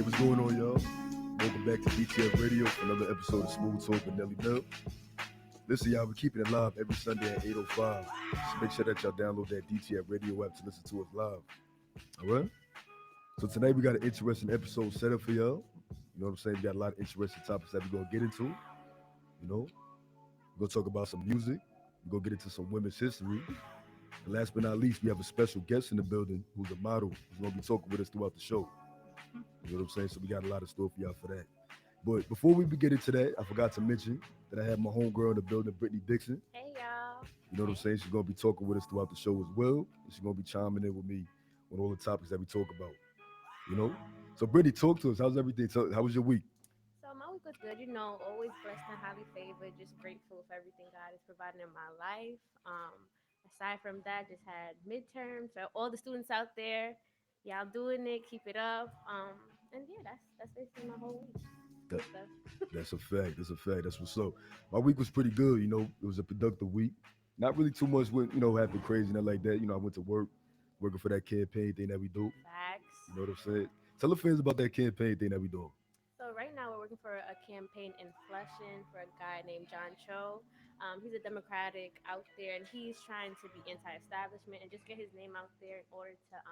Hey, what's going on, y'all? Welcome back to DTF Radio for another episode of Smooth Talk with Nelly Mill. Listen, y'all, we're keeping it live every Sunday at 8:05. So make sure that y'all download that DTF Radio app to listen to us live. All right? So tonight we got an interesting episode set up for y'all. You know what I'm saying? We got a lot of interesting topics that we're going to get into. You know, we're going to talk about some music. We're going to get into some women's history. And last but not least, we have a special guest in the building who's a model who's going to be talking with us throughout the show. You know what I'm saying? So we got a lot of stuff for y'all for that. But before we get into that, I forgot to mention that I have my homegirl in the building, Brittany Dixon. Hey, y'all. You know what I'm saying? She's going to be talking with us throughout the show as well. And she's going to be chiming in with me on all the topics that we talk about. You know? So Brittany, talk to us. How's everything? How was your week? So my week was good. You know, always blessed and highly favored. Just grateful for everything God is providing in my life. Aside from that, just had midterms. So all the students out there, y'all doing it. Keep it up. And yeah, that's basically my whole week. That's a fact. That's a fact. That's what's up. My week was pretty good. You know, it was a productive week. Not really too much went, happened crazy, nothing like that. You know, I went to work, working for that campaign thing that we do. Facts. You know what I'm saying? Tell the fans about that campaign thing that we do. So right now we're working for a campaign in Flushing for a guy named John Cho. He's a Democratic out there, and he's trying to be anti-establishment and just get his name out there in order to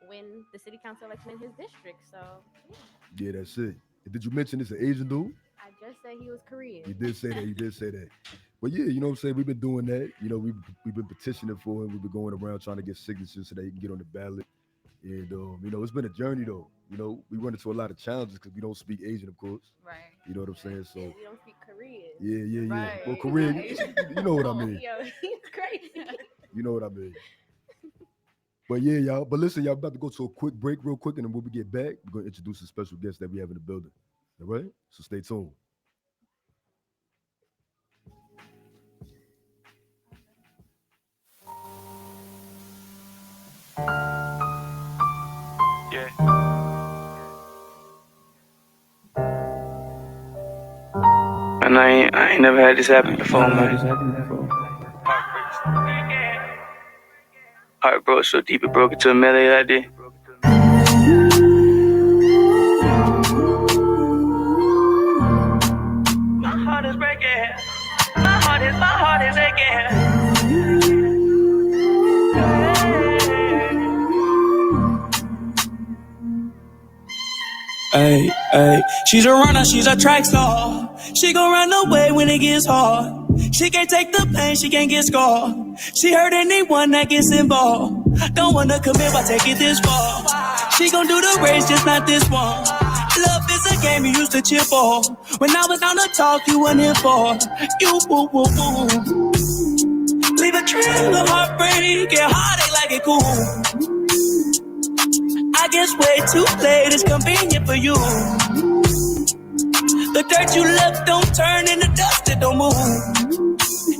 win the city council election in his district. So yeah, that's it. Did you mention it's an Asian dude? I just said he was Korean. You did say that. But yeah, you know what I'm saying? We've been doing that. You know, we've been petitioning for him. We've been going around trying to get signatures so that he can get on the ballot. And it's been a journey though. You know, we run into a lot of challenges because we don't speak Asian, of course. Right. You know what I'm saying? So we don't speak Korean. Yeah. Right. Well, Korean, you know what I mean. Yo, he's crazy. You know what I mean. But yeah, y'all. But listen, y'all about to go to a quick break real quick, and then when we get back, we're gonna introduce a special guest that we have in the building. All right? So stay tuned. Yeah. And I ain't never had this happen before, man. Heart broke so deep it broke into a melody like this. My heart is breaking. My heart is aching. Hey, she's a runner, she's a track star. She gon' run away when it gets hard. She can't take the pain, she can't get scarred. She hurt anyone that gets involved. Don't wanna commit, why take it this far? She gon' do the race, just not this one. Love is a game you used to cheer for. When I was down to talk, you weren't here for. You woo woo woo. Leave a trail of heartbreak and heartache like it cool. I guess way too late is convenient for you. The dirt you left don't turn into dust, it don't move.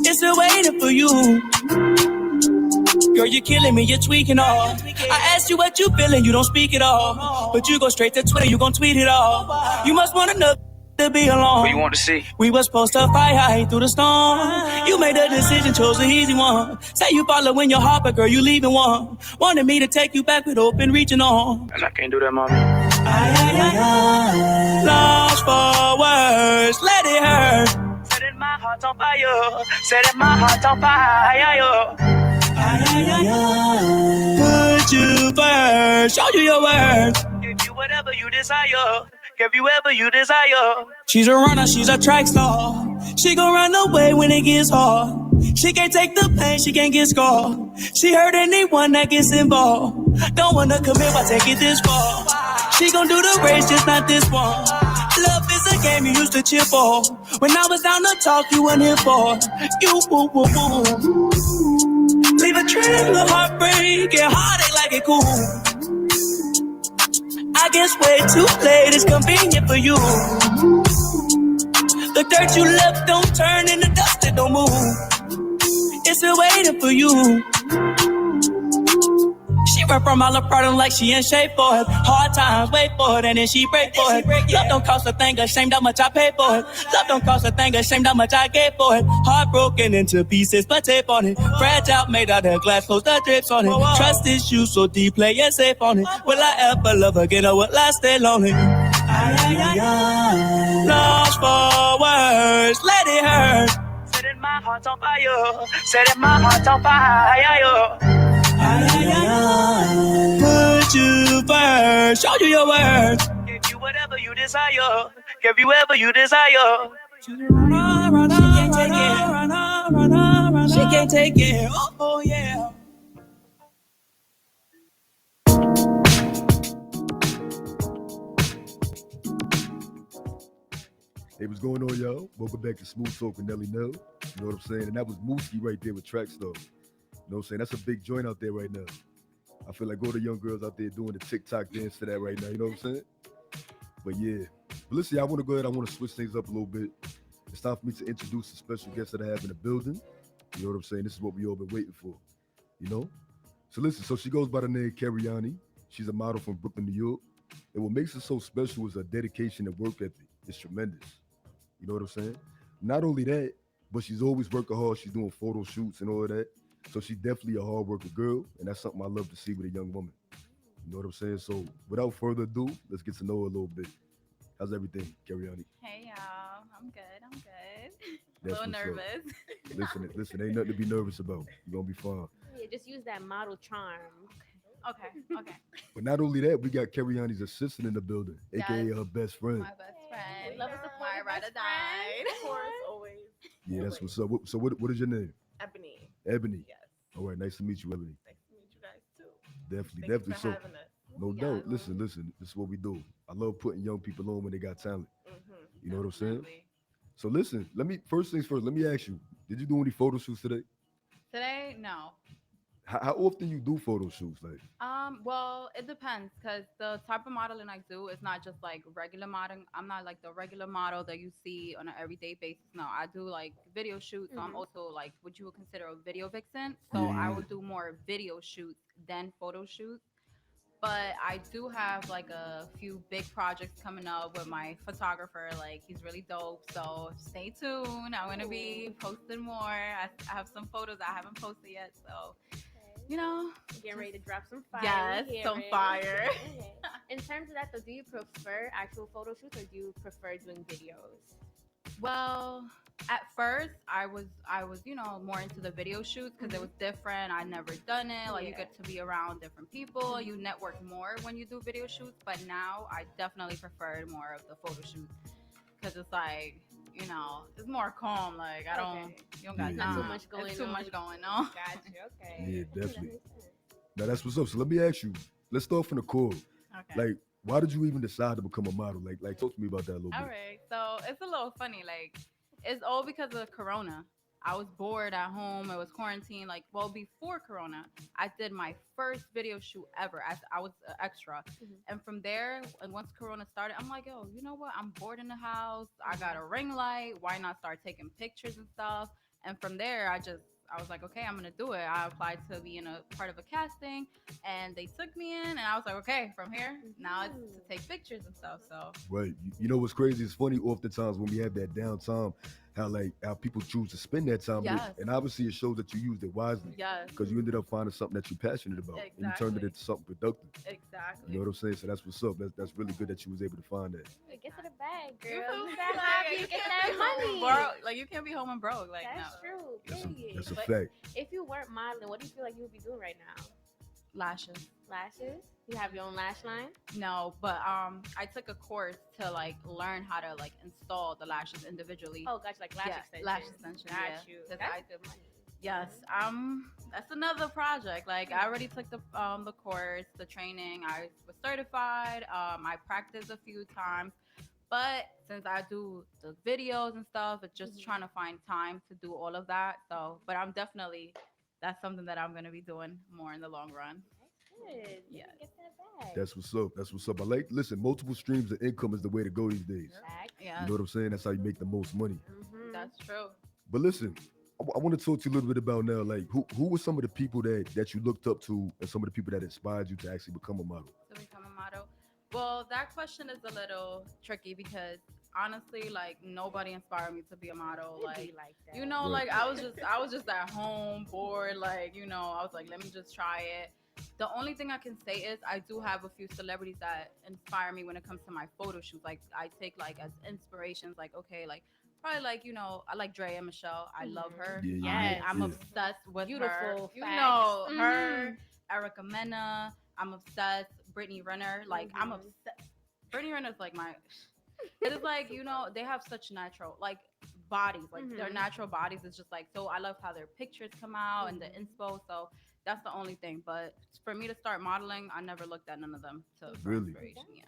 It's still waiting for you. Girl, you're killing me, you're tweaking all. I asked you what you feeling, you don't speak at all. But you go straight to Twitter, you gon' tweet it all. You must want another to be alone. What you want to see? We was supposed to fight high through the storm. You made a decision, chose the easy one. Say you following your heart, but girl, you leaving one. Wanted me to take you back with open reaching on. And I can't do that, mommy. Lost for words, let it hurt. Setting my heart on fire. Setting my heart on fire. Put you first, show you your worth. Give you whatever you desire. Give you whatever you desire. She's a runner, she's a track star. She gon' run away when it gets hard. She can't take the pain, she can't get scarred. She hurt anyone that gets involved. Don't wanna commit, why take it this far? She gon' do the race, just not this one. Love is a game you used to cheer for. When I was down to talk, you weren't here for. You woo woo woo. Leave a trail of heartbreak and heartache like it cool. I guess way too late is convenient for you. The dirt you left don't turn into dust, it don't move. It's still waiting for you. She She run from all the problem like she in shape for it. Hard times, wait for it, and then she break for it. Love don't cost a thing, ashamed how much I paid for it. Love don't cost a thing, ashamed how much I gave for it. Heartbroken into pieces, but tape on it. Fragile, made out of glass, close the drips on it. Trust issues so deep, play it safe on it. Will I ever love again or will I stay lonely? Lost for words, let it hurt. Setting my heart on fire, setting my heart on fire. Put you first, show you your worth. Give you whatever you desire, give you whatever you desire. She can't take it, she can't take it, oh yeah. Hey, what's going on, y'all? Welcome back to Smooth Talk with Nelly Nell. You know what I'm saying? And that was Mooski right there with Track Star. You know what I'm saying? That's a big joint out there right now. I feel like all the young girls out there doing the TikTok dance to that right now. You know what I'm saying? But yeah. But listen, I want to go ahead. I want to switch things up a little bit. It's time for me to introduce the special guest that I have in the building. You know what I'm saying? This is what we all been waiting for. You know? So listen, so she goes by the name Cariani. She's a model from Brooklyn, New York. And what makes her so special is her dedication and work ethic. It's tremendous. You know what I'm saying? Not only that, but she's always working hard. She's doing photo shoots and all of that. So she's definitely a hard working girl. And that's something I love to see with a young woman. You know what I'm saying? So without further ado, let's get to know her a little bit. How's everything, Cariani? Hey, y'all. I'm good. A That's little what's up. nervous. Listen, ain't nothing to be nervous about. You're going to be fine. Yeah, just use that model charm. Okay. But not only that, we got Cariani's assistant in the building, aka Yes. her best friend. My best friend. We love a supportive My ride or best die. friend. Of course, always. Yeah, that's what's up. So what is your name? Ebony. Ebony. Yes. All right, nice to meet you, Ebony. Nice to meet you guys too. Definitely. Thank you for having us. No Yeah. doubt. Listen, this is what we do. I love putting young people on when they got talent. You know what I'm saying? Definitely. So listen, first things first, let me ask you, did you do any photo shoots today? Today, no. How often you do photo shoots? Like, Well, it depends because the type of modeling I do is not just like regular modeling. I'm not like the regular model that you see on an everyday basis. No, I do like video shoots. So I'm Mhm. also like what you would consider a video vixen. So Yeah. I would do more video shoots than photo shoots. But I do have like a few big projects coming up with my photographer. Like he's really dope. So stay tuned. I'm gonna be posting more. I have some photos I haven't posted yet. So you know, Getting ready to drop some fire. yes, We hear some it. fire. Okay. In terms of that, though, do you prefer actual photo shoots or do you prefer doing videos? Well, at first I was more into the video shoots because it was different. I'd never done it. Like you Yeah. get to be around different people. You network more when you do video shoots. But now I definitely prefer more of the photo shoots because it's like it's more calm. Like I don't Okay. you don't got Yeah. Not too time. much going It's too on. much going on. Gotcha. Okay. Yeah, That definitely. makes sense. now that's what's up. So let me ask you, let's start from the core. Okay. Like, why did you even decide to become a model? Like talk to me about that a little All bit. right. So it's a little funny. Like, it's all because of Corona. I was bored at home. It was quarantine. Like, well, before Corona, I did my first video shoot ever. I was an extra. Mhm. And from there, and once Corona started, I'm like, yo, you know what? I'm bored in the house. I got a ring light. Why not start taking pictures and stuff? And from there, I was like, okay, I'm gonna do it. I applied to be in a part of a casting, and they took me in, and I was like, okay, from here, now it's to take pictures and stuff. So Right. You know what's crazy? It's funny oftentimes when we have that downtime, how people choose to spend that time. Yes. And obviously it shows that you used it wisely. yes, Because you ended up finding something that you're passionate about. And you turned it Exactly. into something productive. exactly. You know what I'm saying? So that's what's up. That's really good that you was able to find that. Get to the bag, You girl. feel You me? that Like, happy, you get can't that be home money. broke. Like you can't be home and broke. Like That's no. true. That's Period. a But fact. if you weren't modeling, what do you feel like you would be doing right now? Lashes. Lashes? You have your own lash line? No, but I took a course to like learn how to like install the lashes individually. Oh, gotcha, like lash Yeah, extension. lash extension, Got yeah. you. 'Cause That's I- good money. Yes, that's another project. Like I already took the course, the training. I was certified. I practiced a few times, but since I do the videos and stuff, it's just Mhm. trying to find time to do all of that. So, but that's something that I'm gonna be doing more in the long run. Good. Yes. Get that bag. That's what's up. That's what's up. Listen, multiple streams of income is the way to go these days. Fact. Yeah, You know what I'm saying? That's how you make the most money. Mhm. that's true. But listen, I want to talk to you a little bit about now, like who were some of the people that you looked up to, and some of the people that inspired you to actually become a model. To become a model? Well, that question is a little tricky because honestly, like nobody inspired me to be a model. It Like be like that. you know, Right. like I was just at home bored. Like I was like, let me just try it. The only thing I can say is I do have a few celebrities that inspire me when it comes to my photo shoots. Like I take like as inspirations. Like okay, like probably like I like Drea Michelle. I love her. Yeah, yeah, Yes. I'm yeah. obsessed with her. Beautiful You facts. know Mhm. her, Erica Mena. I'm obsessed. Brittany Renner. Like I'm Mhm. obsessed. Brittany Renner's like my. It is like they have such natural like bodies. Like their Mhm. natural bodies is just like so. I love how their pictures come out and the Mhm. inspo. So that's the only thing. But for me to start modeling, I never looked at none of them for Really? inspiration. Yeah.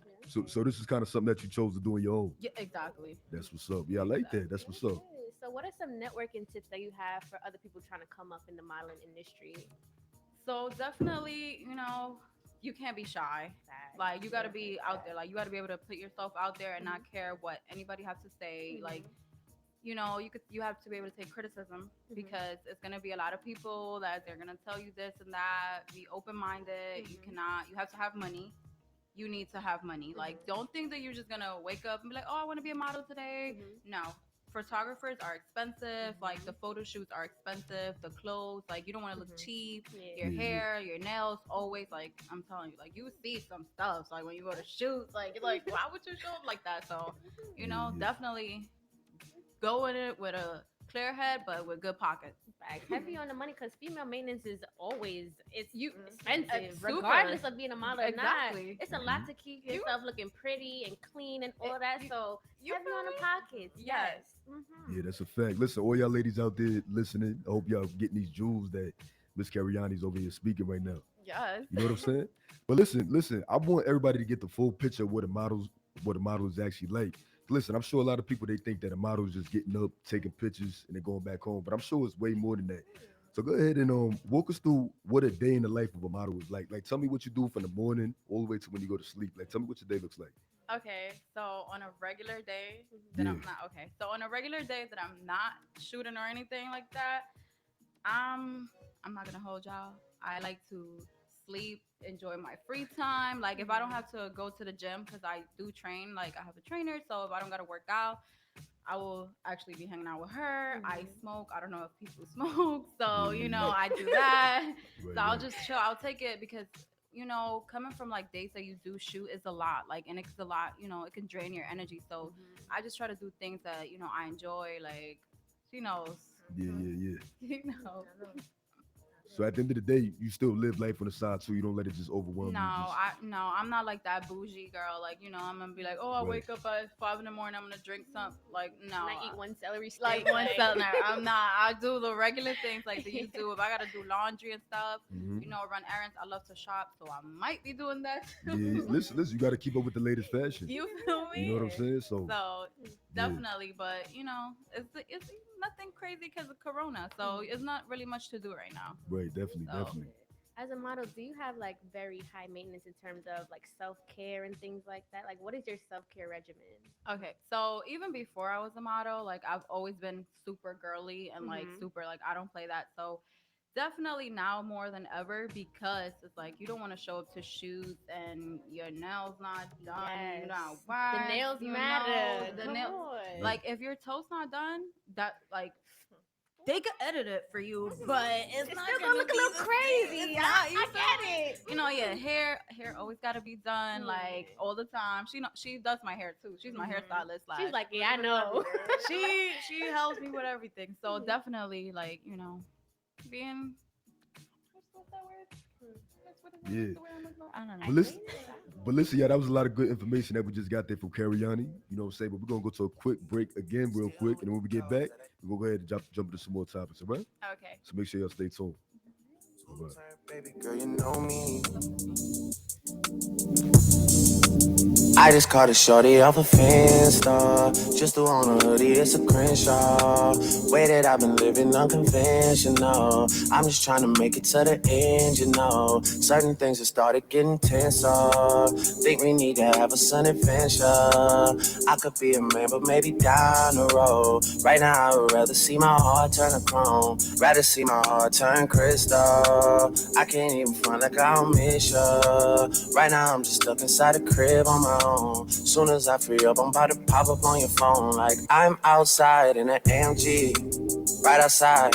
So this is kind of something that you chose to do on your own. Yeah. Exactly. That's what's up. Yeah, I like that. That's what's up. Okay, so what are some networking tips that you have for other people trying to come up in the modeling industry? So definitely, you can't be shy. Facts. Like you got to be out there. Like you got to be able to put yourself out there and not care what anybody has to say. Like you have to be able to take criticism because it's gonna be a lot of people that they're gonna tell you this and that. Be open minded. You have to have money. You need to have money. Like don't think that you're just gonna wake up and be like, oh, I want to be a model today. No. Photographers are expensive, like the photo shoots are expensive, the clothes, like you don't want to look cheap, Yeah. your Yeah. hair, your nails, always like I'm telling you, like you see some stuff. So, like when you go to shoot, like you're like, why would you show up like that? So, Yeah. definitely go in it with a clear head, but with good pockets. Facts. Heavy on the money because female maintenance is always It's expensive, super. regardless of being a model or Exactly. not. It's a lot to keep yourself looking pretty and clean and all that. So you heavy feel on the me? pockets. Yes. Yeah, that's a fact. Listen, all y'all ladies out there listening, I hope y'all getting these jewels that Miss Carriani's over here speaking right now. Yes. You know what I'm saying? But listen. I want everybody to get the full picture of what a model is actually like. Listen, I'm sure a lot of people they think that a model is just getting up, taking pictures, and then going back home. But I'm sure it's way more than that. So go ahead and walk us through what a day in the life of a model is like. Like tell me what you do from the morning all the way to when you go to sleep. Like tell me what your day looks like. Okay, so on a regular day that I'm Yeah. not okay. So on a regular day that I'm not shooting or anything like that, I'm not gonna hold y'all. I like to sleep, enjoy my free time. Like if I don't have to go to the gym because I do train, like I have a trainer, so if I don't gotta work out, I will actually be hanging out with her. I smoke. I don't know if people smoke, so I do that. Right, So I'll right. just chill. I'll take it because coming from like days that you do shoot is a lot. Like, and it's a lot. It can drain your energy. So I just try to do things that I enjoy. Like, she knows. Yeah. You know. So at the end of the day, you still live life on the side too. You don't let it just overwhelm No, you. I'm not like that bougie girl. Like, I'm gonna be like, oh, I Right. wake up at 5 in the morning. I'm gonna drink something. Like, no. And I eat one celery steak. Like one cell now. I'm not. I do the regular things like that you do. If I gotta do laundry and stuff, Mhm. run errands. I love to shop, so I might be doing that. Yeah, listen. You got to keep up with the latest fashion. You feel me? You know what I'm saying? So So definitely, but it's nothing crazy because of Corona, so it's not really much to do right now. right, definitely, So- definitely. As a model, do you have like very high maintenance in terms of like self care and things like that? Like, what is your self care regimen? Okay, so even before I was a model, like I've always been super girly and like super like I don't play that. So definitely now more than ever because it's like you don't want to show up to shoots and your nails not done, you're not Yes. waxed, The nails you matter. know, the Come nail on. like if your toes not done, that like they could edit it for you, but it's not still gonna gonna look a be little the same. crazy. It's not, you I feel get me? it. Hair always gotta be done like all the time. She does my hair too. She's my hairstylist. She's like, yeah, I know. she helps me with everything. So definitely like being what's that word? What is Yeah. the word I'm looking for? I don't know. But listen, yeah, that was a lot of good information that we just got there from Carriani. You know what I'm saying? But we're gonna go to a quick break again, real quick, and then when we get back, we're gonna go ahead and jump into some more topics, all right? Okay. So make sure y'all stay tuned. All right. Baby girl, you know me. I just caught a shorty off a Finsta. Just threw on a hoodie, it's a Crenshaw. Way that I've been living unconventional. I'm just trying to make it to the end, you know. Certain things have started getting tenser. Think we need to have a sun adventure. I could be a man, but maybe down the road. Right now, I would rather see my heart turn to chrome. Rather see my heart turn crystal. I can't even front like I don't miss ya. Right now, I'm just stuck inside the crib on my own. Soon as I free up, I'm about to pop up on your phone. Like I'm outside in an AMG, right outside,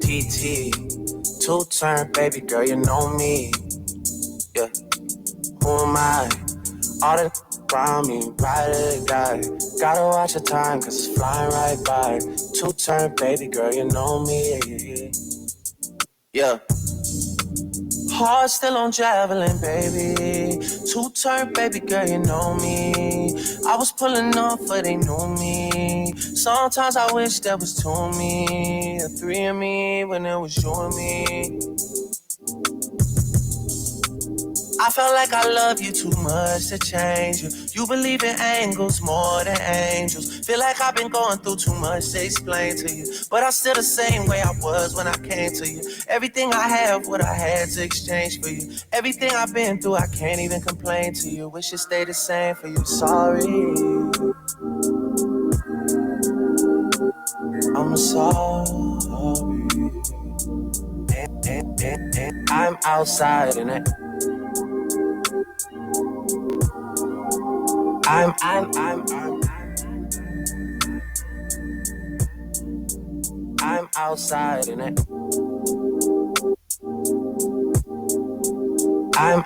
TT. Two-turn, baby girl, you know me. Yeah, who am I? All the around me, ride or die. Gotta watch the time, cause it's flying right by. Two-turn, baby girl, you know me. Yeah. Heart still on javelin, baby. Two-turn, baby girl, you know me. I was pulling off, but they knew me. Sometimes I wish there was two of me, or three of me, when it was you and me. I felt like I love you too much to change you. You believe in angles more than angels. Feel like I've been going through too much to explain to you. But I'm still the same way I was when I came to you. Everything I have, what I had to exchange for you. Everything I've been through, I can't even complain to you. Wish it stayed the same for you. Sorry, I'm sorry. I'm outside in it. I'm outside in it. I'm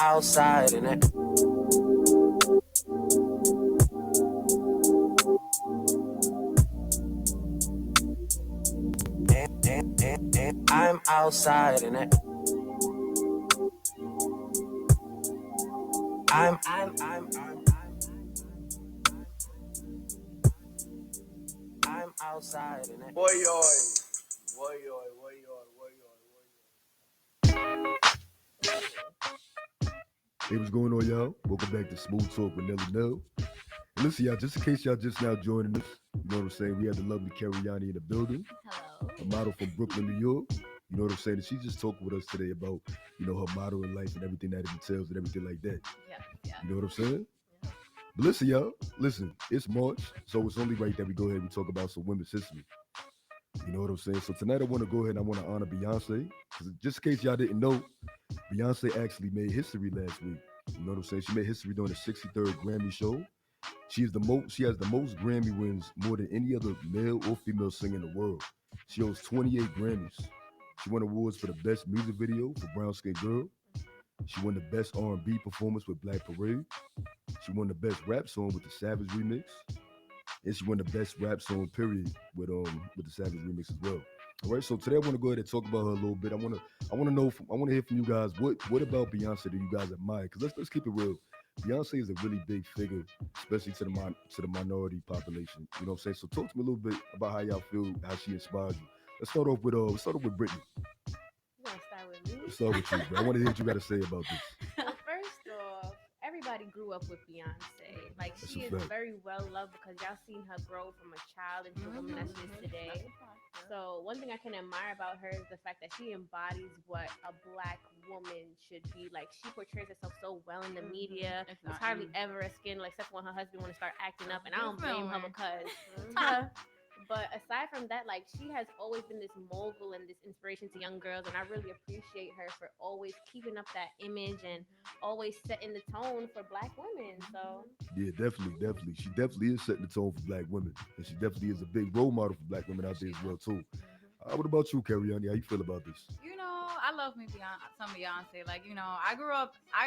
outside in it. I'm outside in it. I'm outside in it. Boy, Hey, what's going on, y'all? Welcome back to Smooth Talk with Nelly Nell. And listen, y'all, just in case y'all just now joining us, you know what I'm saying? We have the lovely Cariani in the building, Hello. a model from Brooklyn, New York. You know what I'm saying? And she just talked with us today about, you know, her modeling life and everything that it entails and everything like that. Yeah. You know what I'm saying? But listen, y'all, it's March, so it's only right that we go ahead and talk about some women's history. You know what I'm saying? So tonight I want to go ahead and I want to honor Beyonce. 'Cause just in case y'all didn't know, Beyonce actually made history last week. You know what I'm saying? She made history during the 63rd Grammy show. She has the most Grammy wins, more than any other male or female singer in the world. She holds 28 Grammys. She won awards for the best music video for Brown Skin Girl. She won the best R&B performance with Black Parade. She won the best rap song with the Savage remix, and she won the best rap song period with the Savage remix as well. All right, so today I want to go ahead and talk about her a little bit. I want to hear from you guys. What about Beyonce do you guys admire? Because let's keep it real. Beyonce is a really big figure, especially to the minority population. You know what I'm saying? So talk to me a little bit about how y'all feel, how she inspired you. Let's start off with Brittany. You want to start with me? Let's start with you, bro. I want to hear what you got to say about this. Well, first off, everybody grew up with Beyonce. Like, That's she a is fact. very well loved because y'all seen her grow from a child into a woman that she is today. So one thing I can admire about her is the fact that she embodies what a black woman should be. Like, she portrays herself so well in the media. There's hardly ever a skin, like, except when her husband want to start acting up, and I don't blame her because. But aside from that, like, she has always been this mogul and this inspiration to young girls, and I really appreciate her for always keeping up that image and always setting the tone for black women. So Yeah, definitely. She definitely is setting the tone for black women, and she definitely is a big role model for black women out there as well too. What about you, Cariani? How you feel about this? You know, I love me some Beyonce. Like, you know, I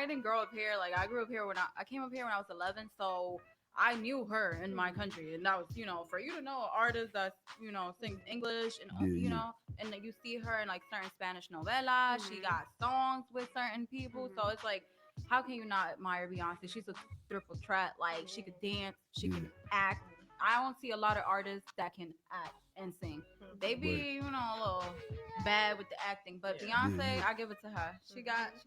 didn't grow up here. Like, I grew up here when I came up here when I was 11. So I knew her in my country. And that was, you know, for you to know an artist that, you know, sings English and, you know, and then you see her in like certain Spanish novelas. She got songs with certain people. So it's like, how can you not admire Beyonce? She's a triple threat. Like, she could dance, she can act. I don't see a lot of artists that can act and sing. They be, you know, a little bad with the acting, but Yeah. Beyonce, Yeah. I give it to her. She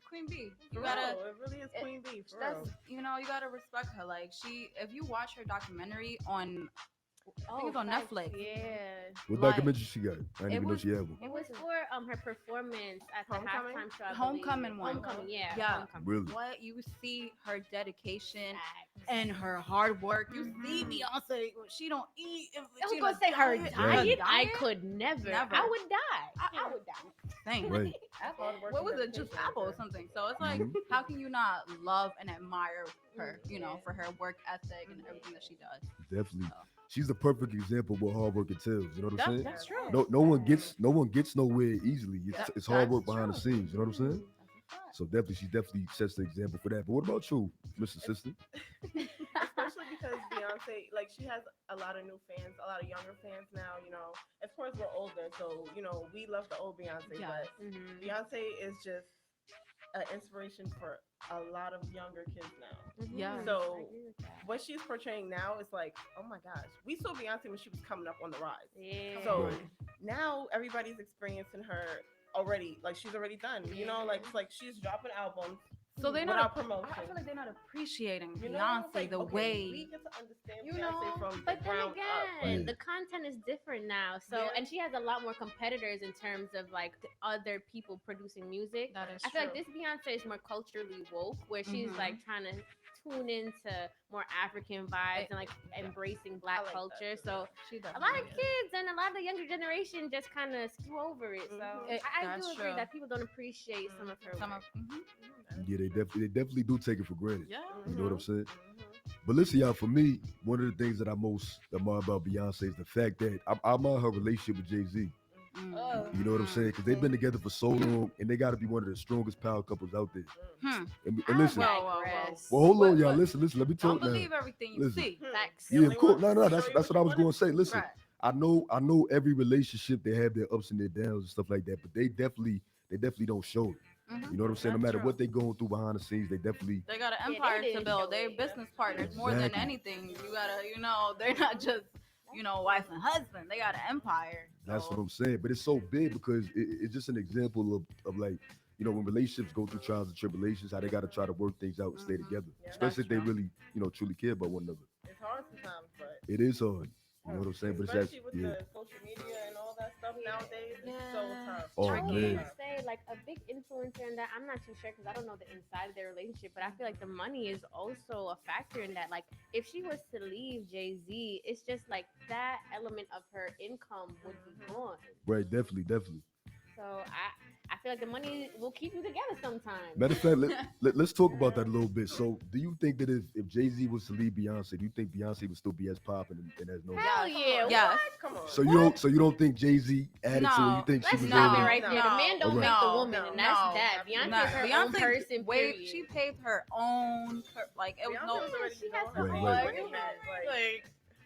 Queen Bee. You No, gotta, it really is Queen Bee for real. that's, you know, you gotta respect her. Like if you watch her documentary on, I think it's on facts, Netflix. Yeah. What Like, documentary she got? I didn't it even know was- she had one. It was for her performance at the Homecoming? halftime show. I Homecoming believe. one. Homecoming, yeah. Yeah. Homecoming. Really? What you see her dedication Facts. and her hard work. You see Mhm. Beyonce, she don't eat. I she was gonna on say her diet. diet. Her I diet? could never. Never. I would die. I would die. Thing. Right. Hard work What and was it? Just dedication Apple or right there. something. So it's like, Mhm. how can you not love and admire her? You know, Yeah. for her work ethic and everything that she does. Definitely. So. She's the perfect example of what hard work entails. You know what I'm saying? That's true. No one gets nowhere easily. It's hard That's work behind the true. scenes. You know what I'm saying? That's a fact. So she definitely sets the example for that. But what about you, Mr. Sister? Especially because Beyonce, like, she has a lot of new fans, a lot of younger fans now. You know, of course we're older, so you know we love the old Beyonce, Yeah. but Mhm. Beyonce is just an inspiration for a lot of younger kids now. Yeah. So- I agree with that. What she's portraying now is like, oh my gosh, we saw Beyonce when she was coming up on the rise. Yeah. So Right. now everybody's experiencing her already. Like, she's already done. You know, like it's like she's dropping albums So they're without not. promotion. I feel like they're not appreciating You know, Beyonce it's like, the okay, way. we get to understand you Beyonce know, from But the then ground again, Right. the content is different now. So, Yeah. and she has a lot more competitors in terms of like the other people producing music. That is I feel like true. this Beyonce is more culturally woke, where she's Mhm. like trying to tune into more African vibes and like embracing Black I like that culture. too. So She a lot definitely of is. kids and a lot of the younger generation just kind of skew over it. So Mhm. I That's do agree true. that people don't appreciate some of her Some work. of. Yeah, they definitely do take it for granted. Yeah. You know what I'm saying? Mhm. But listen, y'all, for me, one of the things that I most admire about Beyonce is the fact that I admire her relationship with Jay-Z. Oh. You know what I'm saying? Because they've been together for so long, and they got to be one of the strongest power couples out there. Hmm. And listen, Whoa, whoa, whoa. Digress. well, hold on, What- y'all. what? Listen. Let me Don't talk now. believe everything you Listen. see. Hmm. Facts. You Yeah, only of course. want No, to that's show you what I was you going to say. Listen, Right. I know every relationship they have their ups and their downs and stuff like that, but they definitely don't show it. Mhm. You know what I'm saying? No That's matter true. what they going through behind the scenes, they definitely They got an Yeah, they empire to didn't build. show They're it. business partners more than Exactly. anything. You gotta, you know, they're not just, you know, wife and husband. They got an empire. That's So, what I'm saying. But it's so big because it's just an example of like, you know, when relationships go through trials and tribulations, how they got to try to work things out and stay Mhm. together, Yeah. especially if they That's true. really, you know, truly care about one another. It's hard sometimes, but It is hard. You know what I'm saying? But it's especially actually, with yeah. the social media and all that stuff nowadays, it's so Yeah. tough. Oh, I would man. even say like a big influencer in that. I'm not too sure because I don't know the inside of their relationship, but I feel like the money is also a factor in that. Like if she was to leave Jay Z, it's just like that element of her income would be gone. Right, definitely. So I feel like the money will keep you together sometimes. Matter of fact, let's talk about that a little bit. So, do you think that if Jay-Z was to leave Beyonce, do you think Beyonce would still be as popping and as known? Hell Yeah, yeah! yes. What? Come on. So you don't think Jay-Z added to it? No, You think she Let's was stop already it right there. The No. man don't Alright. make the No, woman, and that's no. that. Beyonce Nah, is her own person. wait, Period. she paved her own, like it was Beyonce no. was already she doing has her her own own money, like,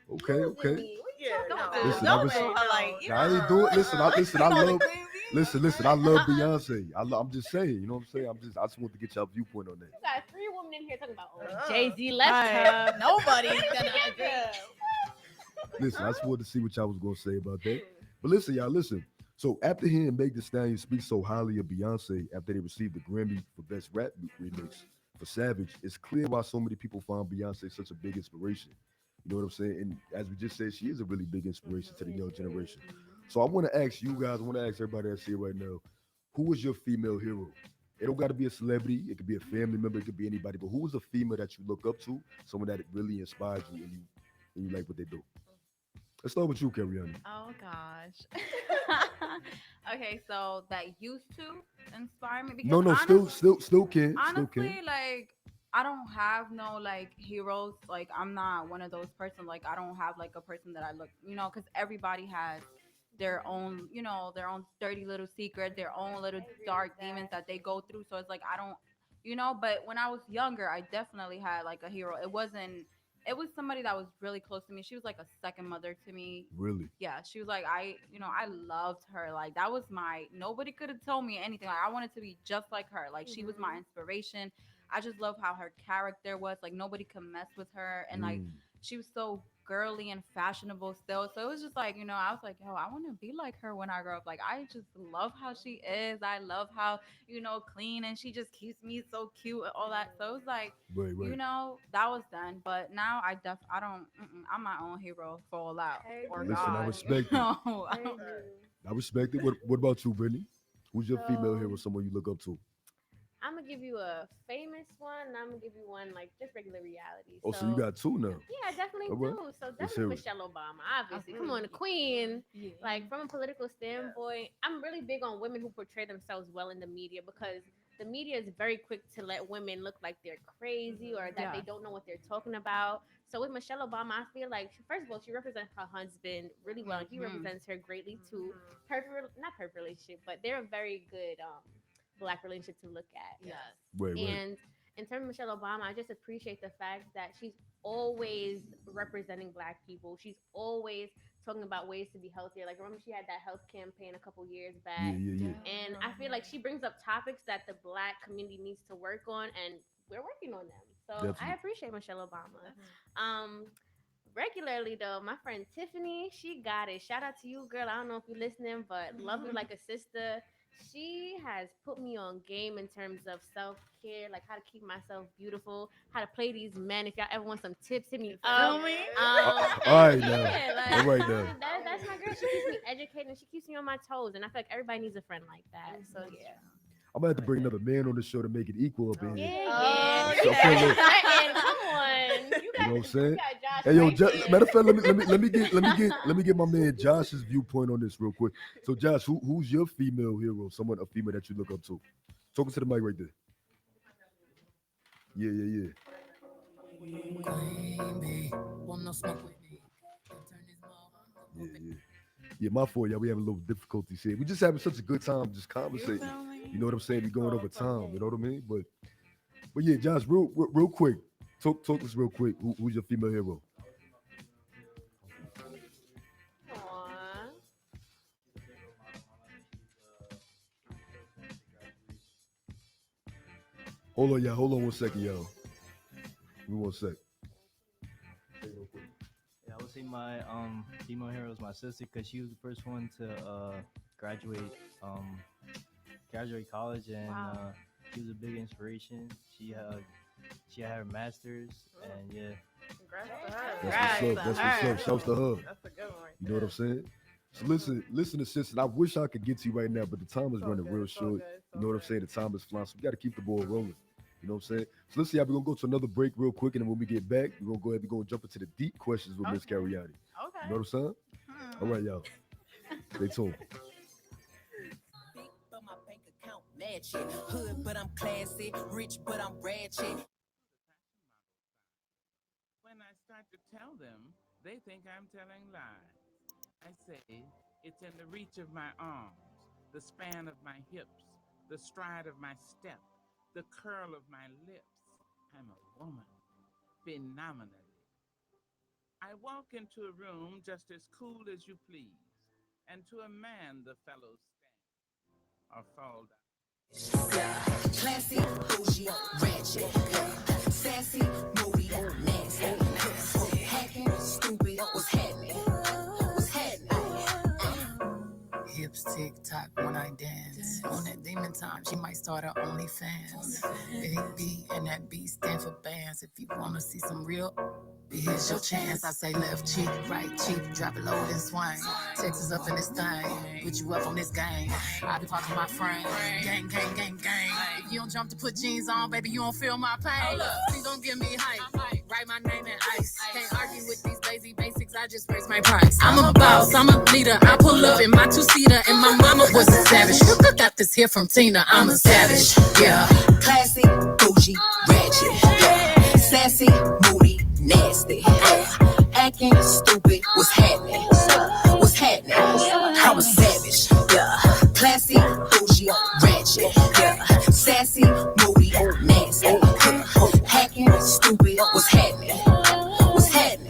Okay. yeah, Don't no. do Listen, don't I do was- her like. Now, I ain't doing. Listen, I love. Listen, I love Uh-uh. Beyonce. I'm just saying, you know what I'm saying? I just want to get your viewpoint on that. You got 3 women in here talking about Uh-uh. Jay Z left her. Nobody's gonna agree. Listen, I just wanted to see what y'all was gonna say about that. But listen, y'all, listen. So after hearing Meg Thee Stallion speak so highly of Beyonce after they received the Grammy for Best Rap Remix for Savage, it's clear why so many people find Beyonce such a big inspiration. You know what I'm saying? And as we just said, she is a really big inspiration to the young generation. So I want to ask you guys, I want to ask everybody that's here right now, who is your female hero? It don't got to be a celebrity. It could be a family member. It could be anybody. But who is a female that you look up to? Someone that really inspires you and you like what they do. Let's start with you, Kariana. Oh gosh. Okay, so that used to inspire me because No, honestly, still can. honestly, like I don't have no like heroes. Like I'm not one of those person. Like I don't have like a person that I look, you know, because everybody has their own, you know, their own dirty little secret, their own little I agree dark with that. demons that they go through. So it's like I don't, you know. But when I was younger, I definitely had like a hero. It was somebody that was really close to me. She was like a second mother to me. Really? Yeah, she was like I loved her. Like that was nobody could have told me anything. Like I wanted to be just like her. Like she was my inspiration. I just love how her character was. Like nobody could mess with her, and like Mm. she was so girly and fashionable still. So it was just like, I was like, yo, I want to be like her when I grow up. Like, I just love how she is. I love how, clean, and she just keeps me so cute and all that. So it was like, Right. that was done. But now I don't, I'm my own hero for all out. Heard Or you. Listen, I God, respect it. know? Heard you. I respect it. What about you, Brittany? Who's your female So- hero? Someone you look up to? I'm gonna give you a famous one, and I'm gonna give you one like just regular reality. Oh, so you got two now. Yeah, I definitely All right. do. So Let's hear definitely it. Michelle Obama, obviously. Come on, the queen. Yeah. Like from a political standpoint, I'm really big on women who portray themselves well in the media because the media is very quick to let women look like they're crazy or that they Yes. don't know what they're talking about. So with Michelle Obama, I feel like first of all, she represents her husband really well. And he Mhm. represents her greatly too. Not perfect relationship, but they're a very good black relationship to look at. Yes. Right. And in terms of Michelle Obama, I just appreciate the fact that she's always representing black people. She's always talking about ways to be healthier. Like remember she had that health campaign a couple years back. Yeah. And I feel like she brings up topics that the black community needs to work on and we're working on them. So Definitely. I appreciate Michelle Obama. Regularly though, my friend Tiffany, she got it. Shout out to you, girl. I don't know if you're listening, but love you like a sister. She has put me on game in terms of self-care, like how to keep myself beautiful, how to play these men. If y'all ever want some tips, hit me up. All right now. Yeah, All right now. that's my girl. She keeps me educated and she keeps me on my toes. And I feel like everybody needs a friend like that. So yeah. I'm gonna have to bring another man on the show to make it equal up in here. Yeah. So I feel like- Come on. You know what I'm saying? got Josh Hey yo, right there. matter of fact, let me get my man Josh's viewpoint on this real quick. So Josh, who's your female hero? A female that you look up to? Talking to the mic right there. Yeah. Yeah, my fault, y'all. We having a little difficulties here. We just having such a good time just conversating. You know what I'm saying? We going over time. You know what I mean? But yeah, Josh, real quick. Talk to us real quick. Who's your female hero? Aw. Hold on, y'all. Hold on 1 second, y'all. Give me 1 sec. Yeah, I would say my female hero is my sister because she was the first one to graduate college, and Wow. she was a big inspiration. She had her master's, and yeah. Congrats to her. That's what's up. Shouts to her. That's a good one. You know what I'm saying? So listen to sister. I wish I could get to you right now, but the time is It's all running good, real it's all short. good, it's You all know what I'm good. saying? The time is flying, so we got to keep the ball rolling. You know what I'm saying? So listen, y'all, we're gonna go to another break real quick, and then when we get back, we're gonna go ahead and jump into the deep questions with Miss Okay. Carriotti. Okay. You know what I'm saying? All right, y'all. Stay tuned. But my bank account match it. Hood, but I'm classy. Rich, but I'm ratchet. When I start to tell them, they think I'm telling lies. I say it's in the reach of my arms, the span of my hips, the stride of my step, the curl of my lips. I'm a woman, phenomenally. I walk into a room just as cool as you please, and to a man the fellows stand or fall down. Classy, bougie, ratchet. Sassy, moody, nasty. Hacking, stupid. What's happening? What's happening? Hips tick tock when I dance. On that demon time, she might start her OnlyFans. Big B and that B stand for bands. If you wanna see some real, here's your chance. I say left cheek, right cheek, drop it low and swing. Texas up in this thing, put you up on this game. I be talking my friend, gang. If you don't jump to put jeans on, baby, you don't feel my pain. Please don't give me hype. Write my name in ice. Can't argue with these lazy basics. I just raise my price. I'm a boss, I'm a leader. I pull up in my two-seater, and my mama was a savage. Got this here from Tina. I'm a savage. Yeah. Classy, bougie, ratchet. Yeah. Sassy, moody, nasty. Acting stupid. What's happening? What's happening? I'm a savage. Yeah. Classy, bougie, ratchet. Yeah. Sassy, moody, nasty. Hacking stupid. What's happening? What's happening?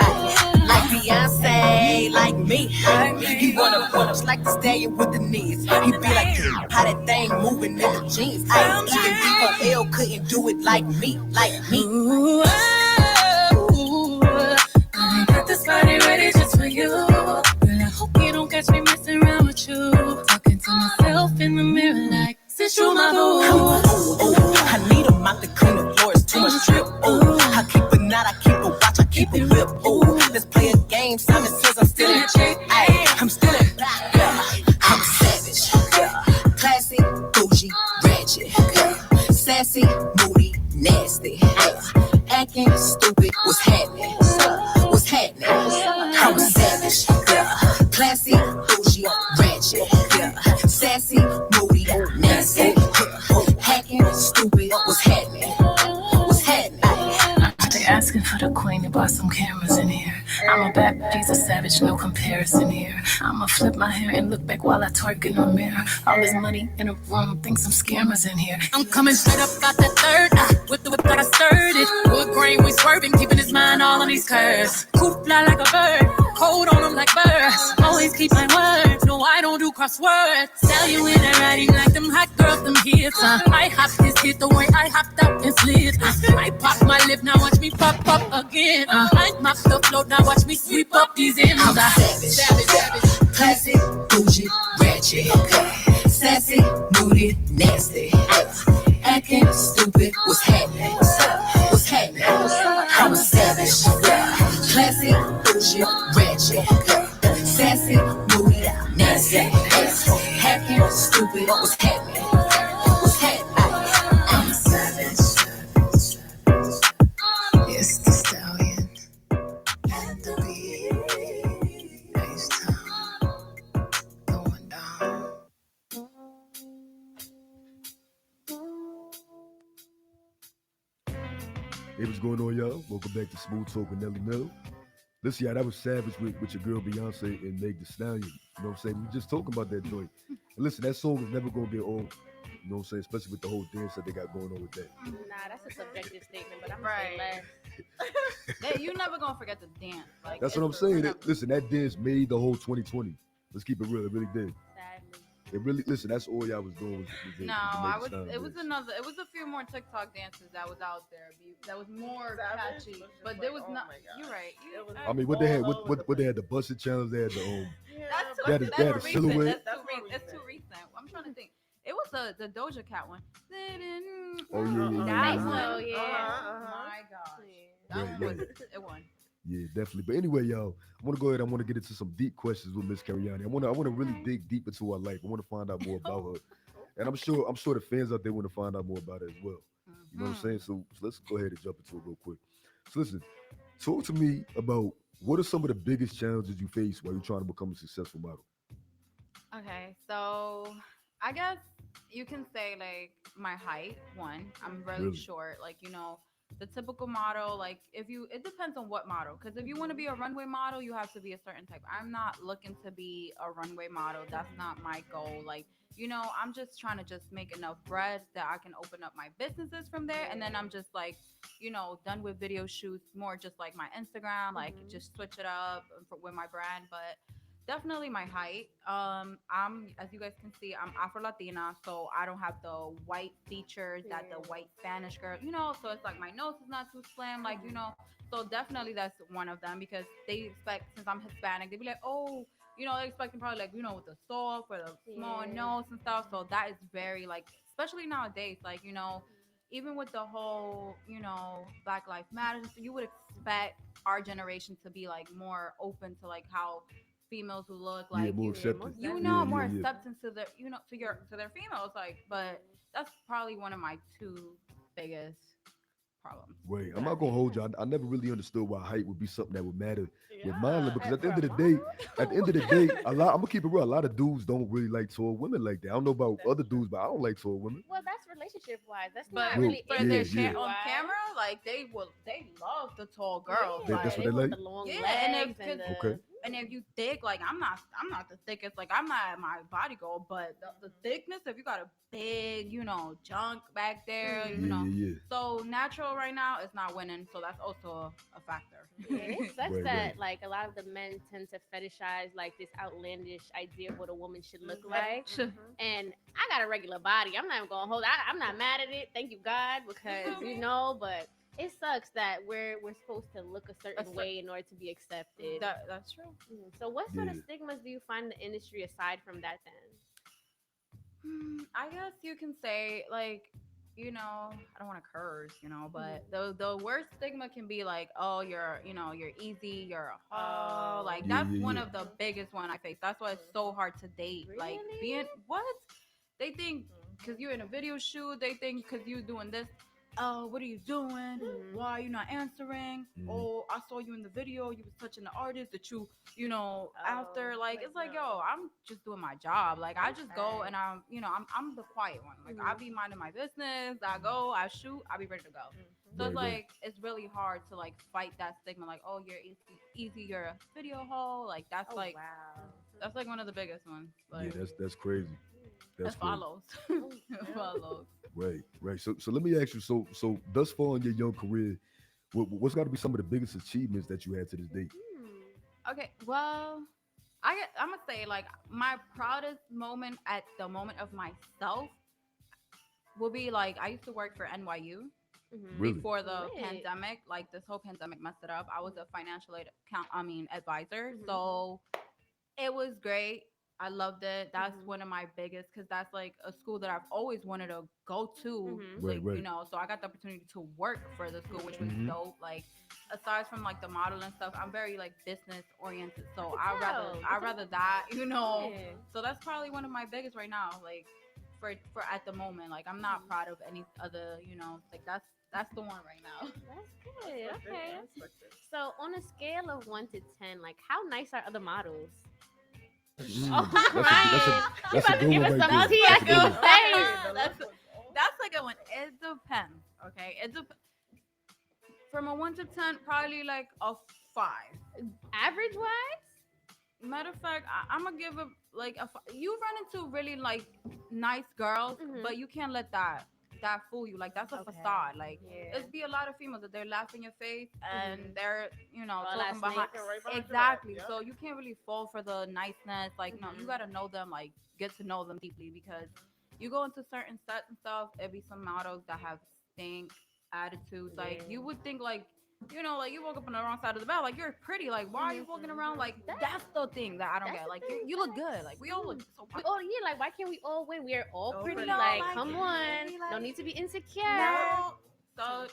Like Beyonce, like me. He wanna like the stallion with the knees. He be like, how that thing moving in the jeans. Even people L couldn't do it like me, like me. Ooh, I got this body it's true, my boo. I need a mop to clean the floor, it's too much drip. Oh, I keep a knot, I keep a watch, I keep a whip. Oh, let's play a game. Simon says I'm still in check. I'm still in. Yeah, I'm a savage. Yeah, classy, bougie, ratchet. Yeah, sassy, moody, nasty. Yeah, acting stupid. What's happening? What's happening? I'm a savage. Yeah, classy, bougie, ratchet. Yeah, sassy, moody, nasty. Yeah, hacking, stupid. What's happening? What's happening? They asking for the queen to buy some cameras in here. I'm a bad piece of savage, no comparison here. I'ma flip my hair and look back while I twerk in the mirror. All this money in a room, think some scammers in here. I'm coming straight up, got that third. With the whip that I stirred it. Wood grain, we swerving, keeping his mind all on these curves. Coop fly like a bird, cold on them like birds. Always keep my word, no I don't do crosswords. Tell you in the writing like them hot girls, them hits. I hopped this hit the way I hopped out and slid. I pop my lip, now watch me pop up again. I mop the float, now watch me sweep up these ends. I'm savage, classy, bougie, ratchet, sassy, moody, nasty, acting stupid. What's happening? What's happening? I'm a savage, classy, bougie, ratchet, sassy, moody, nasty, acting stupid. What's happening? What's happening? I'm a savage. It's the stallion and the beat. H-Town going down. Hey, what's going on, y'all? Welcome back to Smooth Talk with Nelly Mill. Listen, y'all, that was Savage with your girl Beyonce and Meg Thee Stallion. You know what I'm saying? We just talking about that joint. And listen, that song is never gonna get old. You know what I'm saying? Especially with the whole dance that they got going on with that. Nah, that's a subjective statement, but I'm Right. gonna say less. Yeah, you never gonna forget the dance. Like, That's what I'm it's saying. never- Listen, that dance made the whole 2020. Let's keep it real. It really did. Sadly. It really, listen, that's all y'all was doing was the No, Meg I Thee was. Stallion It was dance. another. It was a few more TikTok dances that was out there. That was more Savage catchy, was just but there like, was oh not. my God. You're right. It was I mean, what they had, all over what the they had, the busted challenge, they had the Yeah, That's but They had a- that's they had more a recent. silhouette. That's more too recent. I'm trying to think. It was the Doja Cat one. Oh, yeah, That yeah. one, yeah. My gosh, that Right, one was right. it won. Yeah, definitely. But anyway, y'all, I want to go ahead. I want to get into some deep questions with Miss Cariani. I want to really dig deep into her life. I want to find out more about her, and I'm sure the fans out there want to find out more about her as well. You know what I'm saying? So let's go ahead and jump into it real quick. So listen, talk to me about what are some of the biggest challenges you face while you're trying to become a successful model. Okay, so I guess you can say like my height. One, I'm really Really? short. Like the typical model. Like it depends on what model. Because if you want to be a runway model, you have to be a certain type. I'm not looking to be a runway model. That's not my goal. Like I'm just trying to just make enough bread that I can open up my businesses from there, and then I'm just like, done with video shoots, more just like my Instagram, like just switch it up with my brand, but. Definitely my height. I'm as you guys can see, I'm Afro Latina, so I don't have the white features that the white Spanish girl, so it's like my nose is not too slim, like so definitely that's one of them because they expect since I'm Hispanic, they be like, oh, they're expecting probably like, with the soft or the small Yeah. nose and stuff. So that is very like, especially nowadays, like, even with the whole, Black Lives Matter, you would expect our generation to be like more open to like how females who look like yeah, more accepted. most more yeah. acceptance to their to their females, like, but that's probably one of my two biggest problems. Wait, I'm not gonna hold you. I never really understood why height would be something that would matter with Yeah. modeling because at the end of the day, I'm gonna keep it real. A lot of dudes don't really like tall women like that. I don't know about That's other true. dudes, but I don't like tall women. Well, that's relationship wise. That's But not really but yeah, they're yeah. on wise. camera, like they love the tall girls. That- that's like, what they want like? the long Yeah, legs and if- Okay. and if you thick, like I'm not the thickest, like I'm not at my body goal, but the thickness, if you got a big, junk back there, Yeah. So natural right now is not winning, so that's also a factor. It sucks Right, that right. like a lot of the men tend to fetishize like this outlandish idea of what a woman should look like. And I got a regular body. I'm not even gonna hold. I'm not mad at it. Thank you God, because but it sucks that we're supposed to look a certain way in order to be accepted. That's true. So what sort of Yeah. stigmas do you find in the industry aside from that then? I guess you can say like, I don't want to curse, but the worst stigma can be like, oh, you're easy, you're a hoe. Like Yeah, that's yeah, one yeah. of the biggest one I face. That's why it's so hard to date. Like being what they think because you're in a video shoot, they think because you doing this. Oh, what are you doing? Why are you not answering? Oh, I saw you in the video. You was touching the artist that after like it's like, yo, I'm just doing my job. Like I just go and I'm the quiet one. Like I be minding my business. I go, I shoot, I be ready to go. So it's Right, right. like it's really hard to like fight that stigma. Like, oh, you're easy, you're a video hoe. Like that's like one of the biggest ones. Like Yeah, that's crazy. That's it crazy. follows. It follows. Right. So let me ask you. So thus far in your young career, what's got to be some of the biggest achievements that you had to this date? Okay, well, I'm gonna say like my proudest moment at the moment of myself will be like I used to work for NYU Really? before the Lit. pandemic. Like this whole pandemic messed it up. I was a financial advisor, so it was great. I loved it. That's one of my biggest because that's like a school that I've always wanted to go to. Right, Like, right. so I got the opportunity to work for the school, which was Mhm. dope. Like aside from like the modeling stuff, I'm very like business oriented. So I I could rather tell. I rather that, Yeah. So that's probably one of my biggest right now. Like for at the moment. Like I'm not proud of any other, like that's the one right now. That's good. Okay. So on a scale of 1 to 10, like how nice are other models? Mm, Oh, Ryan, you that's a about to good give one us right some there. tea That's at a good your one. face. That's a good one. It depends. Okay. From a 1 to 10, probably like a 5. Average wise? Matter of fact, I'm gonna give it like you run into really like nice girls, but you can't let that fool you. Like that's a facade. Like it's be a lot of females that they're laughing in your face and they're talking behind. Right behind your back. Exactly. Yeah. So you can't really fall for the niceness. Like no, you gotta know them. Like get to know them deeply because you go into certain sets and stuff. There be some models that have stink attitudes. Like you would think like. Like you woke up on the wrong side of the bed. Like you're pretty. Like why are you walking around? Like that's the thing that I don't get. Like you look good. Like we all look so. We all like why can't we all win? We are all pretty. pretty. Like Like, come on, no need to be insecure. No. So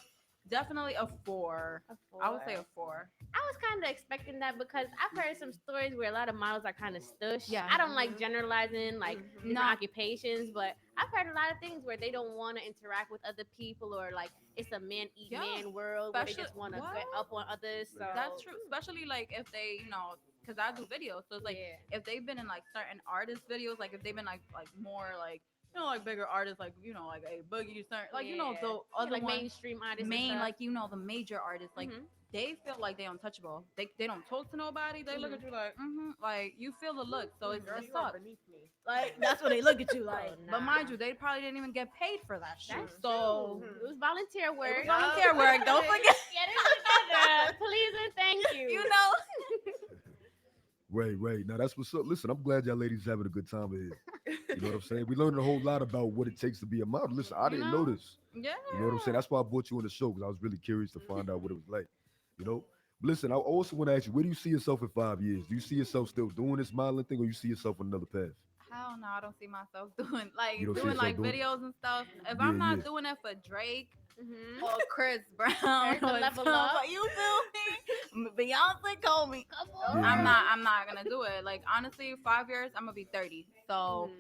definitely a 4. I would say a 4. I was kind of expecting that because I've heard some stories where a lot of models are kind of stush. Yeah. I don't like generalizing like different No. occupations, but I've heard a lot of things where they don't want to interact with other people or like it's a man eat man world where they just want to get up on others. So That's true. Especially like if they, because I do videos, so it's like if they've been in like certain artist videos, like if they've been like more like. Like bigger artists, like like a Boogie, certain, like the other like ones, mainstream artists, like the major artists, like they feel like they untouchable. They don't talk to nobody. They look at you like you feel the look. So it sucks. Like that's what they look at you like. But mind you, they probably didn't even get paid for that shit. So it was volunteer work. Volunteer work. Don't forget. Get it together, please and thank you. Right. Now that's what's up. Listen, I'm glad y'all ladies having a good time here. You know what I'm saying? We learned a whole lot about what it takes to be a model. Listen, I didn't know this. Yeah. You know what I'm saying? That's why I brought you on the show because I was really curious to find out what it was like. Listen, I also want to ask you, where do you see yourself in 5 years? Do you see yourself still doing this modeling thing, or you see yourself on another path? Hell no, I don't see myself doing like You don't see doing yourself like doing it? videos and stuff. If Yeah, I'm not yeah. doing it for Drake or Chris Brown, There's a or level something, up. you feel me? Beyonce called me. Come Yeah, on. yeah. I'm not gonna do it. Like honestly, 5 years, I'm gonna be 30. So